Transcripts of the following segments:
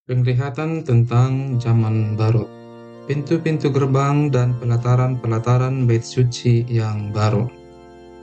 Penglihatan tentang zaman baru, pintu-pintu gerbang dan pelataran-pelataran bait suci yang baru.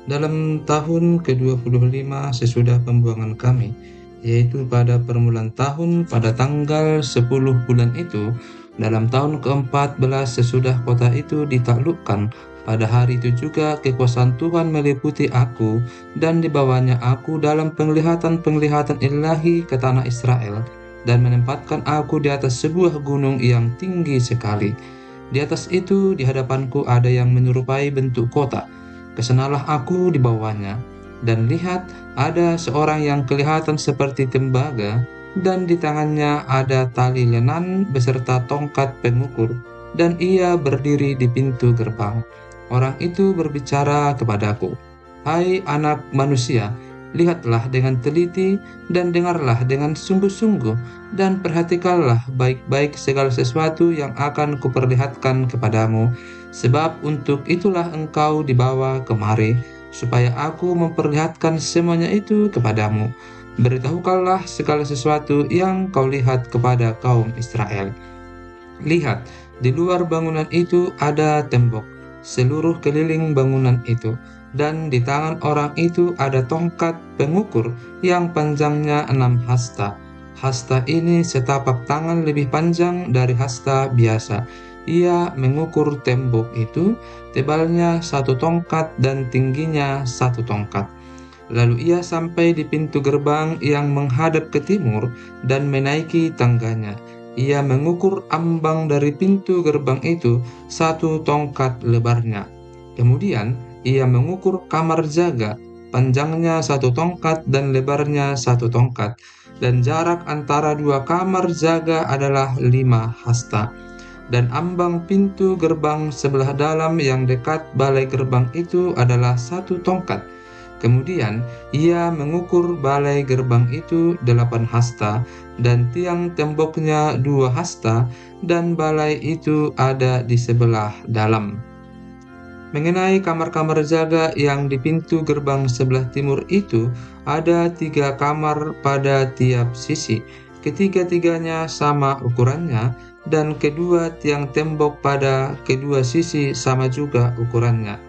Dalam tahun ke-25 sesudah pembuangan kami, yaitu pada permulaan tahun pada tanggal 10 bulan itu, dalam tahun ke-14 sesudah kota itu ditaklukkan, pada hari itu juga kekuasaan Tuhan meliputi aku dan dibawanya aku dalam penglihatan-penglihatan ilahi ke tanah Israel dan menempatkan aku di atas sebuah gunung yang tinggi sekali. Di atas itu di hadapanku ada yang menyerupai bentuk kota. Kesenalah aku di bawahnya, dan lihat ada seorang yang kelihatan seperti tembaga, dan di tangannya ada tali lenan beserta tongkat pengukur, dan ia berdiri di pintu gerbang. Orang itu berbicara kepadaku, "Hai anak manusia, lihatlah dengan teliti dan dengarlah dengan sungguh-sungguh, dan perhatikanlah baik-baik segala sesuatu yang akan kuperlihatkan kepadamu. Sebab untuk itulah engkau dibawa kemari, supaya aku memperlihatkan semuanya itu kepadamu. Beritahukanlah segala sesuatu yang kau lihat kepada kaum Israel. Lihat, di luar bangunan itu ada tembok, seluruh keliling bangunan itu, dan di tangan orang itu ada tongkat pengukur yang panjangnya 6 hasta. Hasta ini setapak tangan lebih panjang dari hasta biasa. Ia mengukur tembok itu, tebalnya 1 tongkat dan tingginya 1 tongkat. Lalu ia sampai di pintu gerbang yang menghadap ke timur dan menaiki tangganya. Ia mengukur ambang dari pintu gerbang itu 1 tongkat lebarnya. Kemudian ia mengukur kamar jaga, panjangnya 1 tongkat dan lebarnya 1 tongkat, dan jarak antara 2 kamar jaga adalah 5 hasta. Dan ambang pintu gerbang sebelah dalam yang dekat balai gerbang itu adalah 1 tongkat. Kemudian ia mengukur balai gerbang itu 8 hasta, dan tiang temboknya 2 hasta, dan balai itu ada di sebelah dalam. Mengenai kamar-kamar jaga yang di pintu gerbang sebelah timur itu, ada 3 kamar pada tiap sisi, ketiga-tiganya sama ukurannya, dan kedua tiang tembok pada kedua sisi sama juga ukurannya.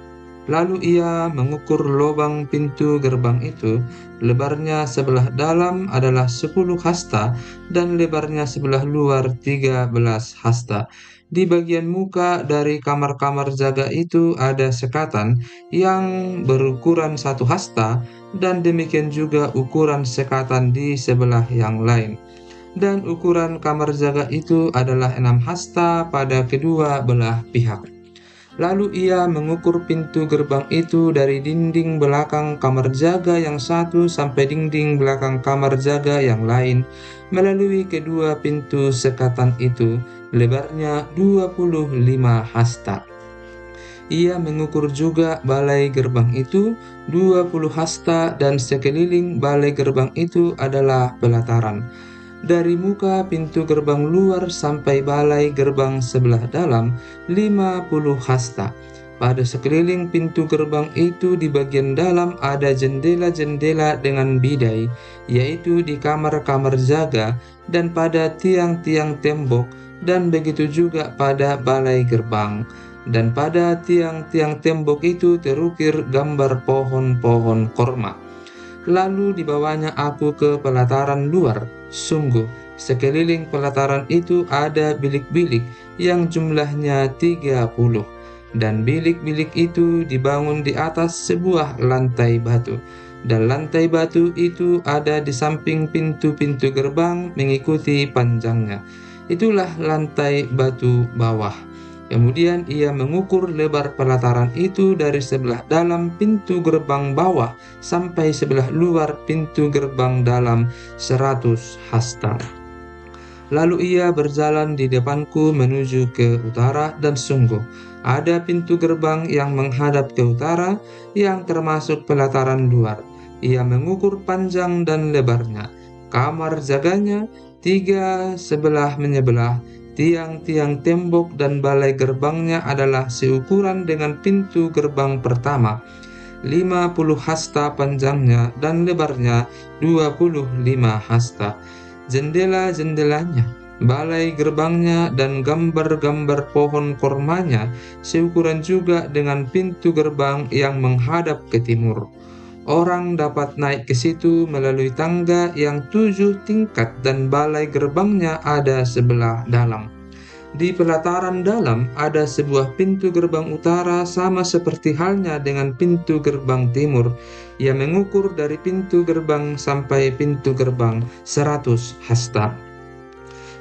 Lalu ia mengukur lubang pintu gerbang itu, lebarnya sebelah dalam adalah 10 hasta, dan lebarnya sebelah luar 13 hasta. Di bagian muka dari kamar-kamar jaga itu ada sekatan yang berukuran 1 hasta, dan demikian juga ukuran sekatan di sebelah yang lain. Dan ukuran kamar jaga itu adalah 6 hasta pada kedua belah pihak. Lalu ia mengukur pintu gerbang itu dari dinding belakang kamar jaga yang satu sampai dinding belakang kamar jaga yang lain, melalui kedua pintu sekatan itu, lebarnya 25 hasta. Ia mengukur juga balai gerbang itu 20 hasta, dan sekeliling balai gerbang itu adalah pelataran. Dari muka pintu gerbang luar sampai balai gerbang sebelah dalam 50 hasta. Pada sekeliling pintu gerbang itu di bagian dalam ada jendela-jendela dengan bidai, yaitu di kamar-kamar jaga dan pada tiang-tiang tembok, dan begitu juga pada balai gerbang. Dan pada tiang-tiang tembok itu terukir gambar pohon-pohon korma. Lalu dibawanya aku ke pelataran luar. Sungguh, sekeliling pelataran itu ada bilik-bilik yang jumlahnya 30. Dan bilik-bilik itu dibangun di atas sebuah lantai batu. Dan lantai batu itu ada di samping pintu-pintu gerbang mengikuti panjangnya. Itulah lantai batu bawah. Kemudian ia mengukur lebar pelataran itu dari sebelah dalam pintu gerbang bawah sampai sebelah luar pintu gerbang dalam 100 hasta. Lalu ia berjalan di depanku menuju ke utara, dan sungguh ada pintu gerbang yang menghadap ke utara yang termasuk pelataran luar. Ia mengukur panjang dan lebarnya. Kamar jaganya 3 sebelah menyebelah. Tiang-tiang tembok dan balai gerbangnya adalah seukuran dengan pintu gerbang pertama. 50 hasta panjangnya dan lebarnya 25 hasta. Jendela-jendelanya balai gerbangnya dan gambar-gambar pohon kormanya seukuran juga dengan pintu gerbang yang menghadap ke timur. Orang dapat naik ke situ melalui tangga yang 7 tingkat dan balai gerbangnya ada sebelah dalam. Di pelataran dalam ada sebuah pintu gerbang utara sama seperti halnya dengan pintu gerbang timur. Ia mengukur dari pintu gerbang sampai pintu gerbang 100 hasta.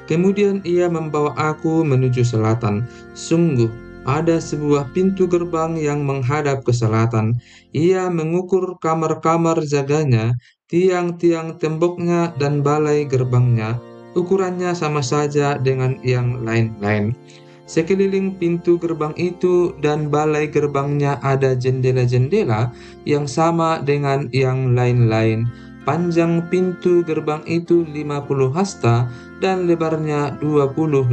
Kemudian ia membawa aku menuju selatan. Sungguh, ada sebuah pintu gerbang yang menghadap ke selatan. Ia mengukur kamar-kamar jaganya, tiang-tiang temboknya, dan balai gerbangnya. Ukurannya sama saja dengan yang lain-lain. Sekeliling pintu gerbang itu dan balai gerbangnya ada jendela-jendela yang sama dengan yang lain-lain. Panjang pintu gerbang itu 50 hasta dan lebarnya 25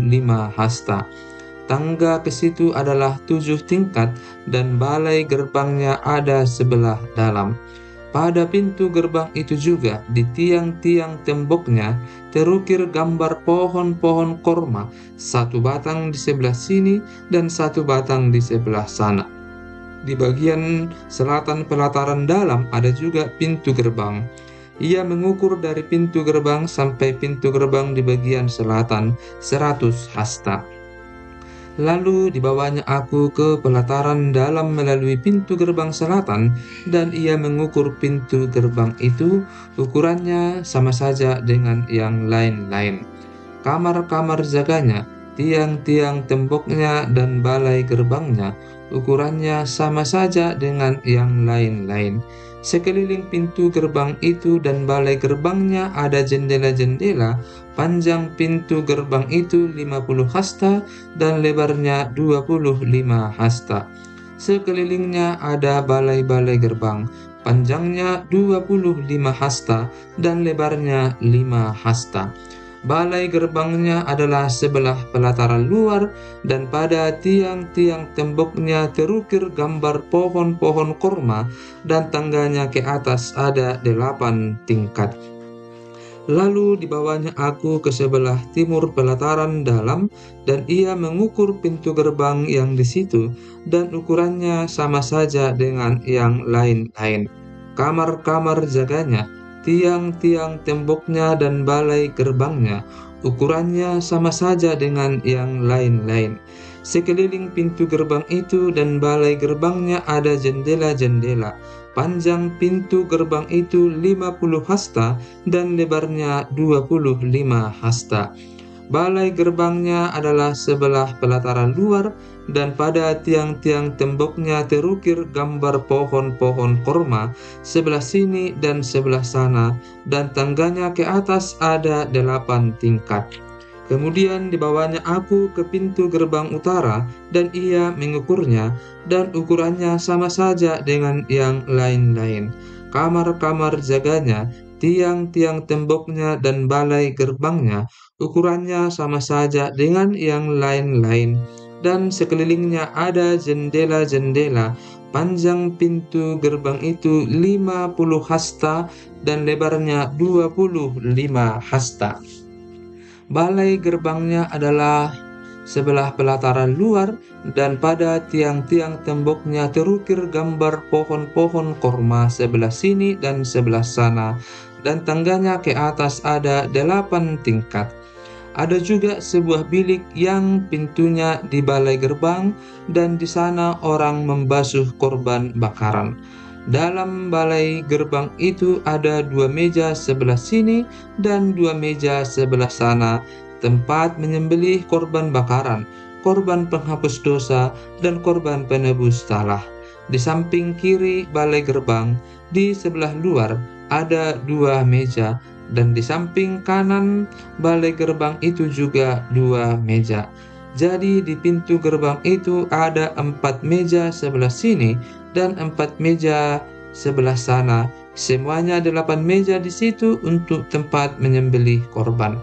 hasta. Tangga ke situ adalah 7 tingkat dan balai gerbangnya ada sebelah dalam. Pada pintu gerbang itu juga di tiang-tiang temboknya terukir gambar pohon-pohon korma, satu batang di sebelah sini dan satu batang di sebelah sana. Di bagian selatan pelataran dalam ada juga pintu gerbang. Ia mengukur dari pintu gerbang sampai pintu gerbang di bagian selatan 100 hasta. Lalu dibawanya aku ke pelataran dalam melalui pintu gerbang selatan, dan ia mengukur pintu gerbang itu, ukurannya sama saja dengan yang lain-lain. Kamar-kamar jaganya, tiang-tiang temboknya, dan balai gerbangnya, ukurannya sama saja dengan yang lain-lain. Sekeliling pintu gerbang itu dan balai gerbangnya ada jendela-jendela. Panjang pintu gerbang itu 50 hasta dan lebarnya 25 hasta. Sekelilingnya ada balai-balai gerbang. Panjangnya 25 hasta dan lebarnya 5 hasta. Balai gerbangnya adalah sebelah pelataran luar, dan pada tiang-tiang temboknya terukir gambar pohon-pohon korma, dan tangganya ke atas ada 8 tingkat. Lalu dibawanya aku ke sebelah timur pelataran dalam, dan ia mengukur pintu gerbang yang di situ, dan ukurannya sama saja dengan yang lain-lain. Kamar-kamar jaganya, tiang-tiang temboknya, dan balai gerbangnya, ukurannya sama saja dengan yang lain-lain. Sekeliling pintu gerbang itu dan balai gerbangnya ada jendela-jendela. Panjang pintu gerbang itu 50 hasta dan lebarnya 25 hasta. Balai gerbangnya adalah sebelah pelataran luar, dan pada tiang-tiang temboknya terukir gambar pohon-pohon korma sebelah sini dan sebelah sana, dan tangganya ke atas ada 8 tingkat. Kemudian dibawanya aku ke pintu gerbang utara, dan ia mengukurnya, dan ukurannya sama saja dengan yang lain-lain. Kamar-kamar jaganya, tiang-tiang temboknya, dan balai gerbangnya, ukurannya sama saja dengan yang lain-lain. Dan sekelilingnya ada jendela-jendela. Panjang pintu gerbang itu 50 hasta dan lebarnya 25 hasta. Balai gerbangnya adalah sebelah pelataran luar, dan pada tiang-tiang temboknya terukir gambar pohon-pohon korma sebelah sini dan sebelah sana, dan tangganya ke atas ada 8 tingkat. Ada juga sebuah bilik yang pintunya di balai gerbang, dan di sana orang membasuh korban bakaran. Dalam balai gerbang itu ada 2 meja sebelah sini dan 2 meja sebelah sana, tempat menyembelih korban bakaran, korban penghapus dosa, dan korban penebus salah. Di samping kiri balai gerbang, di sebelah luar, ada 2 meja, dan di samping kanan balai gerbang itu juga 2 meja. Jadi di pintu gerbang itu ada 4 meja sebelah sini dan 4 meja sebelah sana. Semuanya 8 meja di situ untuk tempat menyembelih korban.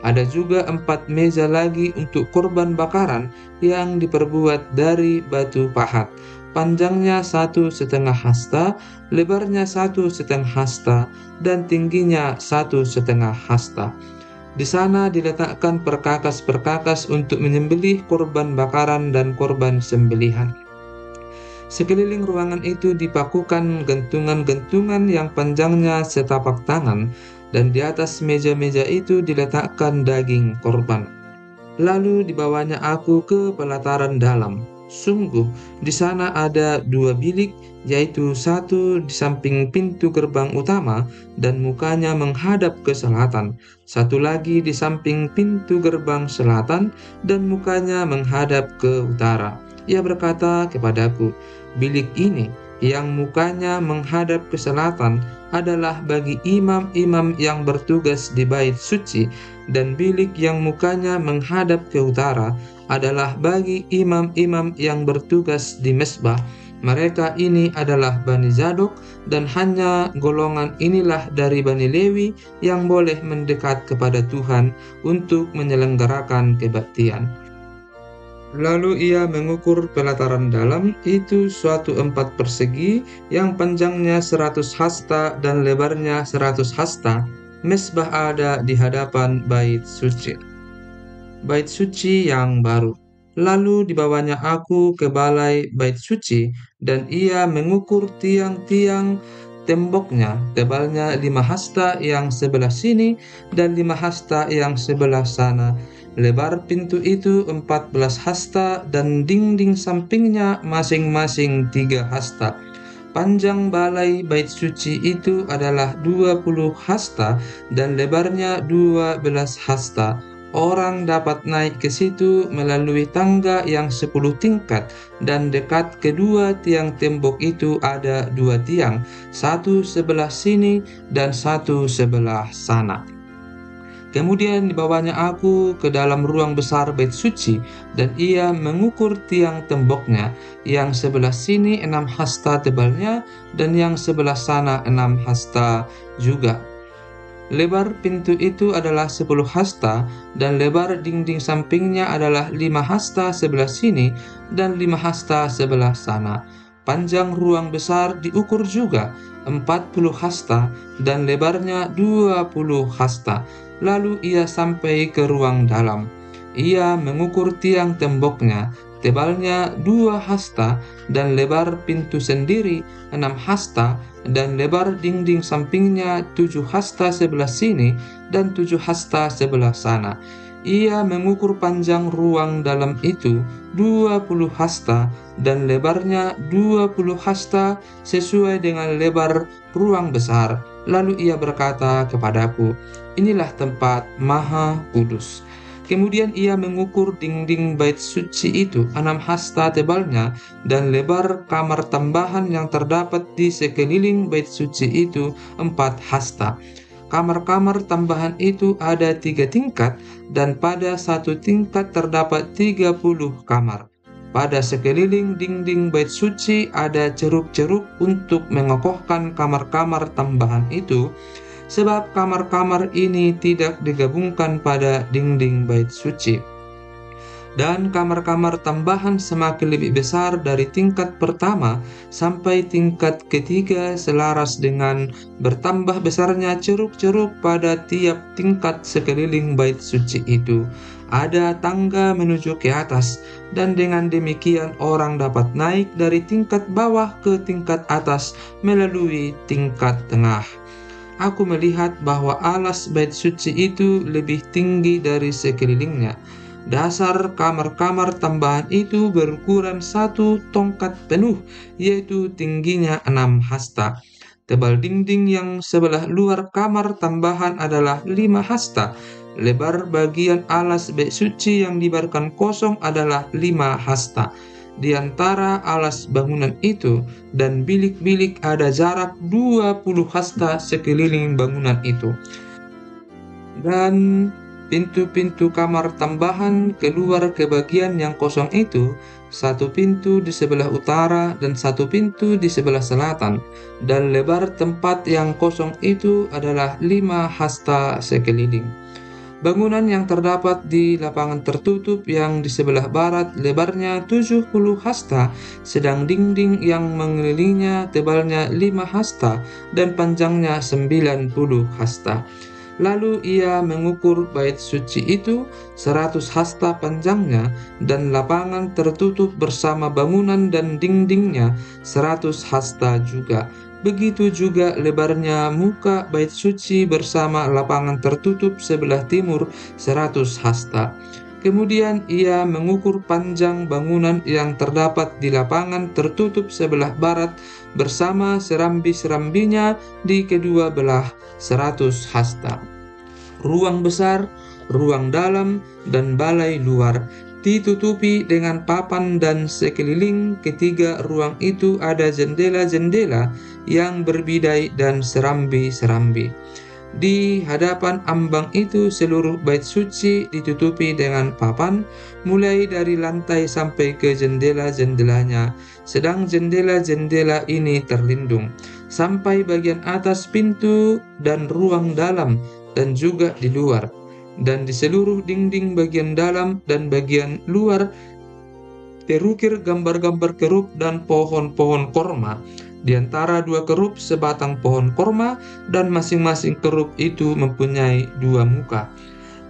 Ada juga 4 meja lagi untuk korban bakaran yang diperbuat dari batu pahat. Panjangnya 1,5 hasta, lebarnya 1,5 hasta, dan tingginya 1,5 hasta. Di sana diletakkan perkakas-perkakas untuk menyembelih korban bakaran dan korban sembelihan. Sekeliling ruangan itu dipakukan gantungan-gantungan yang panjangnya setapak tangan, dan di atas meja-meja itu diletakkan daging korban. Lalu dibawanya aku ke pelataran dalam. Sungguh, di sana ada 2 bilik, yaitu satu di samping pintu gerbang utama dan mukanya menghadap ke selatan, satu lagi di samping pintu gerbang selatan dan mukanya menghadap ke utara. Ia berkata kepadaku, "Bilik ini yang mukanya menghadap ke selatan adalah bagi imam-imam yang bertugas di bait suci, dan bilik yang mukanya menghadap ke utara adalah bagi imam-imam yang bertugas di mesbah. Mereka ini adalah Bani Zadok, dan hanya golongan inilah dari Bani Lewi yang boleh mendekat kepada Tuhan untuk menyelenggarakan kebaktian." Lalu ia mengukur pelataran dalam itu suatu 4 persegi yang panjangnya 100 hasta dan lebarnya 100 hasta. Mesbah ada di hadapan bait suci. Bait suci yang baru. Lalu dibawanya aku ke balai bait suci, dan ia mengukur tiang-tiang temboknya, tebalnya 5 hasta yang sebelah sini dan 5 hasta yang sebelah sana. Lebar pintu itu 14 hasta dan dinding sampingnya masing-masing 3 hasta. Panjang balai bait suci itu adalah 20 hasta dan lebarnya 12 hasta. Orang dapat naik ke situ melalui tangga yang 10 tingkat, dan dekat kedua tiang tembok itu ada 2 tiang, satu sebelah sini dan satu sebelah sana. Kemudian dibawanya aku ke dalam ruang besar bait suci, dan ia mengukur tiang temboknya, yang sebelah sini 6 hasta tebalnya, dan yang sebelah sana 6 hasta juga. Lebar pintu itu adalah 10 hasta, dan lebar dinding sampingnya adalah 5 hasta sebelah sini dan 5 hasta sebelah sana. Panjang ruang besar diukur juga 40 hasta dan lebarnya 20 hasta. Lalu ia sampai ke ruang dalam. Ia mengukur tiang temboknya, tebalnya 2 hasta dan lebar pintu sendiri 6 hasta, dan lebar dinding sampingnya 7 hasta sebelah sini dan 7 hasta sebelah sana. Ia mengukur panjang ruang dalam itu 20 hasta dan lebarnya 20 hasta sesuai dengan lebar ruang besar. Lalu ia berkata kepadaku, "Inilah tempat maha kudus." Kemudian ia mengukur dinding bait suci itu 6 hasta tebalnya, dan lebar kamar tambahan yang terdapat di sekeliling bait suci itu 4 hasta. Kamar-kamar tambahan itu ada 3 tingkat, dan pada satu tingkat terdapat 30 kamar. Pada sekeliling dinding bait suci ada ceruk-ceruk untuk mengokohkan kamar-kamar tambahan itu, sebab kamar-kamar ini tidak digabungkan pada dinding bait suci. Dan kamar-kamar tambahan semakin lebih besar dari tingkat pertama sampai tingkat ketiga, selaras dengan bertambah besarnya ceruk-ceruk pada tiap tingkat sekeliling bait suci itu. Ada tangga menuju ke atas, dan dengan demikian orang dapat naik dari tingkat bawah ke tingkat atas melalui tingkat tengah. Aku melihat bahwa alas bait suci itu lebih tinggi dari sekelilingnya. Dasar kamar-kamar tambahan itu berukuran 1 tongkat penuh, yaitu tingginya 6 hasta. Tebal dinding yang sebelah luar kamar tambahan adalah 5 hasta. Lebar bagian alas bait suci yang dibiarkan kosong adalah 5 hasta. Di antara alas bangunan itu dan bilik-bilik ada jarak 20 hasta sekeliling bangunan itu. Dan pintu-pintu kamar tambahan keluar ke bagian yang kosong itu, 1 pintu di sebelah utara dan 1 pintu di sebelah selatan, dan lebar tempat yang kosong itu adalah 5 hasta sekeliling. Bangunan yang terdapat di lapangan tertutup yang di sebelah barat lebarnya 70 hasta, sedang dinding yang mengelilinginya tebalnya 5 hasta dan panjangnya 90 hasta. Lalu ia mengukur bait suci itu 100 hasta panjangnya, dan lapangan tertutup bersama bangunan dan dindingnya 100 hasta juga. Begitu juga lebarnya muka bait suci bersama lapangan tertutup sebelah timur 100 hasta. Kemudian ia mengukur panjang bangunan yang terdapat di lapangan tertutup sebelah barat bersama serambi-serambinya di kedua belah 100 hasta. Ruang besar, ruang dalam, dan balai luar ditutupi dengan papan, dan sekeliling ketiga ruang itu ada jendela-jendela yang berbidai dan serambi-serambi. Di hadapan ambang itu seluruh bait suci ditutupi dengan papan, mulai dari lantai sampai ke jendela-jendelanya, sedang jendela-jendela ini terlindung, sampai bagian atas pintu dan ruang dalam, dan juga di luar. Dan di seluruh dinding bagian dalam dan bagian luar terukir gambar-gambar kerub dan pohon-pohon korma. Di antara dua kerub sebatang pohon korma, dan masing-masing kerub itu mempunyai dua muka.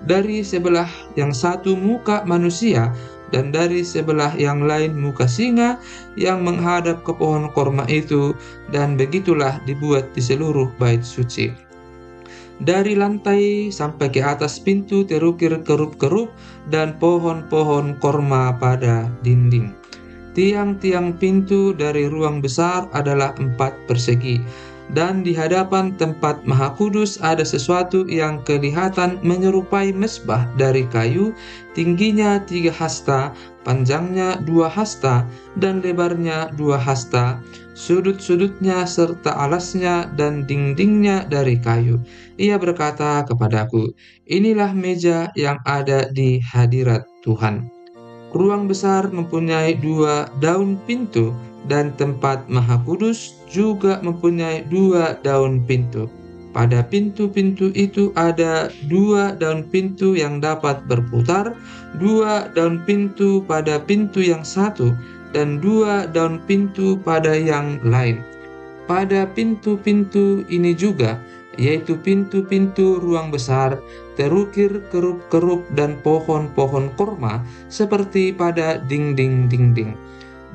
Dari sebelah yang satu muka manusia, dan dari sebelah yang lain muka singa yang menghadap ke pohon korma itu, dan begitulah dibuat di seluruh bait suci. Dari lantai sampai ke atas pintu terukir kerub-kerub dan pohon-pohon korma pada dinding. Tiang-tiang pintu dari ruang besar adalah 4 persegi, dan di hadapan tempat Maha Kudus ada sesuatu yang kelihatan menyerupai mesbah dari kayu, tingginya 3 hasta, panjangnya 2 hasta, dan lebarnya 2 hasta, sudut-sudutnya serta alasnya dan dindingnya dari kayu. Ia berkata kepadaku, "Inilah meja yang ada di hadirat Tuhan." Ruang besar mempunyai 2 daun pintu, dan tempat Maha Kudus juga mempunyai 2 daun pintu. Pada pintu-pintu itu ada 2 daun pintu yang dapat berputar, 2 daun pintu pada pintu yang satu, dan 2 daun pintu pada yang lain. Pada pintu-pintu ini juga, yaitu pintu-pintu ruang besar, terukir kerub-kerub dan pohon-pohon korma seperti pada dinding-dinding.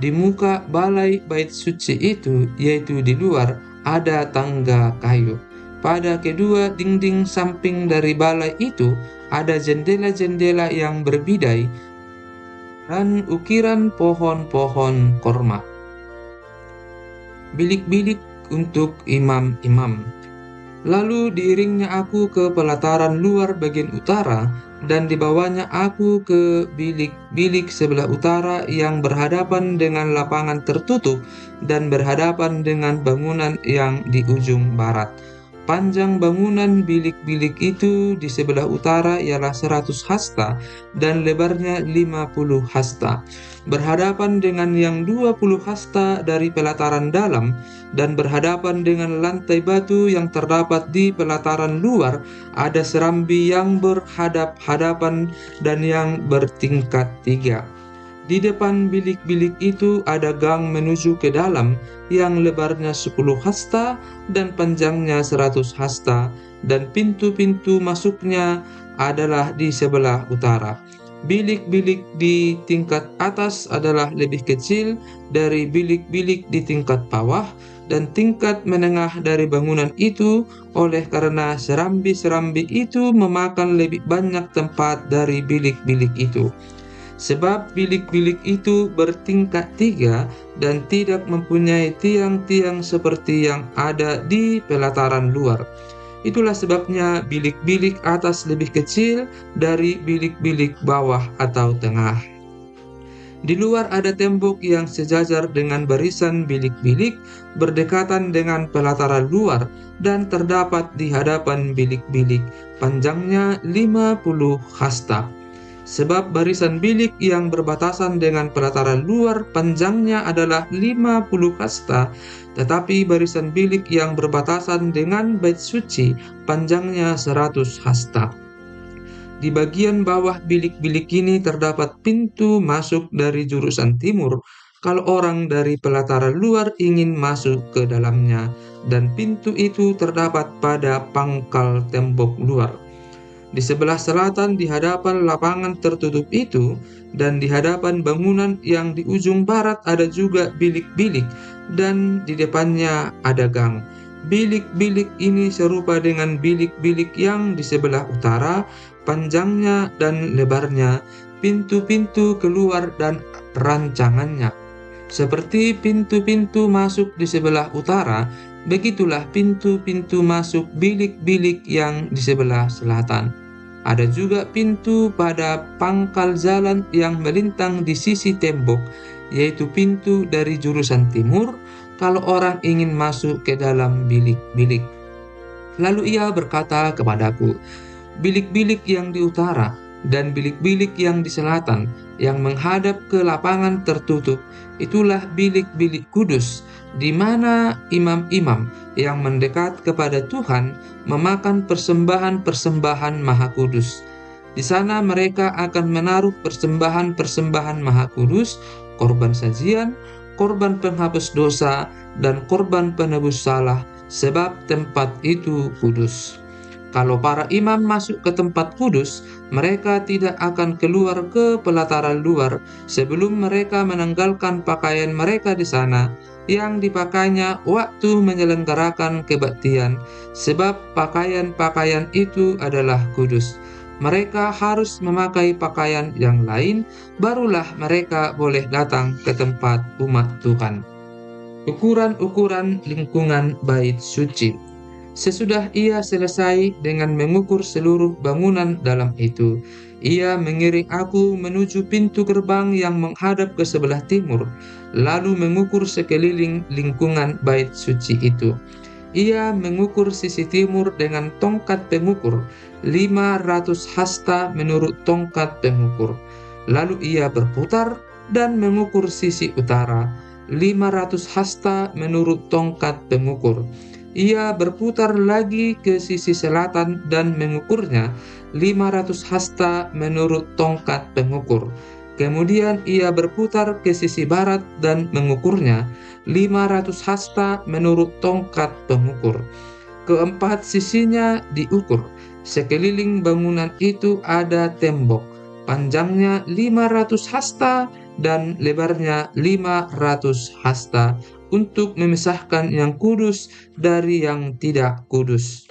Di muka balai bait suci itu, yaitu di luar, ada tangga kayu. Pada kedua dinding samping dari balai itu ada jendela-jendela yang berbidai dan ukiran pohon-pohon korma. Bilik-bilik untuk imam-imam. Lalu diiringnya aku ke pelataran luar bagian utara, dan dibawanya aku ke bilik-bilik sebelah utara yang berhadapan dengan lapangan tertutup dan berhadapan dengan bangunan yang di ujung barat. Panjang bangunan bilik-bilik itu di sebelah utara ialah 100 hasta, dan lebarnya 50 hasta. Berhadapan dengan yang 20 hasta dari pelataran dalam, dan berhadapan dengan lantai batu yang terdapat di pelataran luar, ada serambi yang berhadap-hadapan dan yang bertingkat 3. Di depan bilik-bilik itu ada gang menuju ke dalam yang lebarnya 10 hasta dan panjangnya 100 hasta, dan pintu-pintu masuknya adalah di sebelah utara. Bilik-bilik di tingkat atas adalah lebih kecil dari bilik-bilik di tingkat bawah, dan tingkat menengah dari bangunan itu, oleh karena serambi-serambi itu memakan lebih banyak tempat dari bilik-bilik itu. Sebab bilik-bilik itu bertingkat 3 dan tidak mempunyai tiang-tiang seperti yang ada di pelataran luar. Itulah sebabnya bilik-bilik atas lebih kecil dari bilik-bilik bawah atau tengah. Di luar ada tembok yang sejajar dengan barisan bilik-bilik berdekatan dengan pelataran luar, dan terdapat di hadapan bilik-bilik panjangnya 50 hasta. Sebab barisan bilik yang berbatasan dengan pelataran luar panjangnya adalah 50 hasta, tetapi barisan bilik yang berbatasan dengan bait suci panjangnya 100 hasta. Di bagian bawah bilik-bilik ini terdapat pintu masuk dari jurusan timur, kalau orang dari pelataran luar ingin masuk ke dalamnya, dan pintu itu terdapat pada pangkal tembok luar. Di sebelah selatan di hadapan lapangan tertutup itu, dan di hadapan bangunan yang di ujung barat ada juga bilik-bilik, dan di depannya ada gang. Bilik-bilik ini serupa dengan bilik-bilik yang di sebelah utara, panjangnya dan lebarnya, pintu-pintu keluar dan rancangannya. Seperti pintu-pintu masuk di sebelah utara, begitulah pintu-pintu masuk bilik-bilik yang di sebelah selatan. Ada juga pintu pada pangkal jalan yang melintang di sisi tembok, yaitu pintu dari jurusan timur, kalau orang ingin masuk ke dalam bilik-bilik. Lalu ia berkata kepadaku, bilik-bilik yang di utara dan bilik-bilik yang di selatan, yang menghadap ke lapangan tertutup, itulah bilik-bilik kudus, di mana imam-imam yang mendekat kepada Tuhan memakan persembahan-persembahan maha kudus. Di sana mereka akan menaruh persembahan-persembahan maha kudus, korban sajian, korban penghapus dosa, dan korban penebus salah, sebab tempat itu kudus. Kalau para imam masuk ke tempat kudus, mereka tidak akan keluar ke pelataran luar sebelum mereka menanggalkan pakaian mereka di sana yang dipakainya waktu menyelenggarakan kebaktian, sebab pakaian-pakaian itu adalah kudus. Mereka harus memakai pakaian yang lain, barulah mereka boleh datang ke tempat umat Tuhan. Ukuran-ukuran lingkungan bait suci. Sesudah ia selesai dengan mengukur seluruh bangunan dalam itu, ia mengiring aku menuju pintu gerbang yang menghadap ke sebelah timur, lalu mengukur sekeliling lingkungan bait suci itu. Ia mengukur sisi timur dengan tongkat pengukur, 500 hasta menurut tongkat pengukur. Lalu ia berputar dan mengukur sisi utara, 500 hasta menurut tongkat pengukur. Ia berputar lagi ke sisi selatan dan mengukurnya, 500 hasta menurut tongkat pengukur. Kemudian ia berputar ke sisi barat dan mengukurnya, 500 hasta menurut tongkat pengukur. Keempat sisinya diukur. Sekeliling bangunan itu ada tembok, panjangnya 500 hasta dan lebarnya 500 hasta, untuk memisahkan yang kudus dari yang tidak kudus.